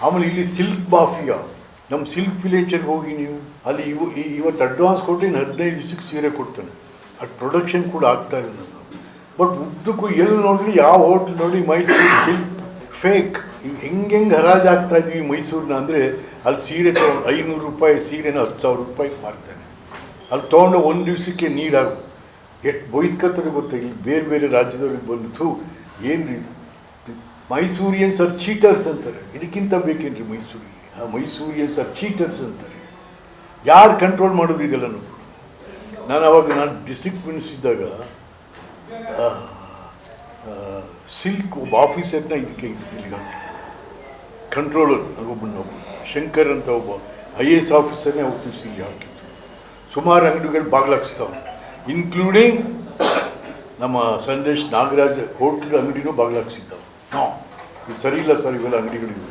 ಆಮೇಲೆ ಇಲ್ಲಿ silk mafia, ನಮ್ಮ ಸಿಲ್ಕ್ ವಿಲೇಜಲ್ಲಿ ಹೋಗಿ ನೀವು ಅಲ್ಲಿ ಇವತ್ತು ಅಡ್ವಾನ್ಸ್ ಕೊಟ್ಟು ಇನ್ನು 15 ದಿವಸಕ್ಕೆ ಸೀರೆ ಕೊಡ್ತಾನೆ. ಅದು ಪ್ರೊಡಕ್ಷನ್ ಕೂಡ ಆಗ್ತಾ ಇಲ್ಲ ನಾನು. ಬಟ್ ಉದ್ದಕ್ಕೂ ಎಲ್ಲಿ ನೋಡಲಿ, ಯಾವ ಹೋಟ್ಲ್ ನೋಡಿ ಮೈಸೂರು ಸಿಲ್ಕ್ ಫೇಕ್. ಈಗ ಹೆಂಗೆ ಹರಾಜು ಆಗ್ತಾ ಇದ್ವಿ ಮೈಸೂರನ್ನ ಅಂದರೆ, ಅಲ್ಲಿ ಸೀರೆ ತೊಗೊಂಡು 500 ರೂಪಾಯಿ ಸೀರೆನ 10,000 ರೂಪಾಯಿಗೆ ಮಾರ್ತಾನೆ. ಅಲ್ಲಿ ತೊಗೊಂಡು ಒಂದು ದಿವಸಕ್ಕೆ ನೀರಾಗು ಎಷ್ಟು ಬೊಯ್ದ್ಕತ್ತಾರೆ ಗೊತ್ತಾ. ಇಲ್ಲಿ ಬೇರೆ ಬೇರೆ ರಾಜ್ಯದವ್ರಿಗೆ ಬಂದು ಏನು ರೀ ಮೈಸೂರಿಯನ್ಸ್ ಆರ್ ಚೀಟರ್ಸ್ ಅಂತಾರೆ. ಇದಕ್ಕಿಂತ ಬೇಕೇನ್ರಿ ಮೈಸೂರಿಗೆ? ಮೈಸೂರಿಯನ್ಸ್ ಆರ್ ಚೀಟರ್ಸ್ ಅಂತಾರೆ. ಯಾರು ಕಂಟ್ರೋಲ್ ಮಾಡೋದು ಇದೆಲ್ಲನೂ? ನಾನು ಡಿಸ್ಟ್ರಿಕ್ಟ್ ಮಿನಿಸ್ಟರ್ ಇದ್ದಾಗ ಸಿಲ್ಕ್ ಒಬ್ಬ ಆಫೀಸರ್ನ ಇದಕ್ಕೆ ಇಲ್ಲಿಗೆ ಕಂಟ್ರೋಲರ್ ಒಬ್ಬ ಶಂಕರ್ ಅಂತ ಒಬ್ಬ IAS ಆಫೀಸರ್ನೇ ಆಫೀಸ್ ಇಲ್ಲಿ ಹಾಕಿತ್ತು. ಸುಮಾರು ಅಂಗಡಿಗಳು ಬಾಗಿಲಾಕ್ಸ್ತಾವೆ, ಇನ್ಕ್ಲೂಡಿಂಗ್ ನಮ್ಮ ಸಂದೇಶ್ ನಾಗರಾಜ್ ಹೋಟ್ಲ್ ಅಂಗಡಿನೂ ಬಾಗಿಲಾಕ್ಸಿದ್ದಾವೆ. ಇದು ಸರಿ ಇಲ್ಲ ಸರ್, ಇವೆಲ್ಲ ಅಂಗಡಿಗಳಿವೆ.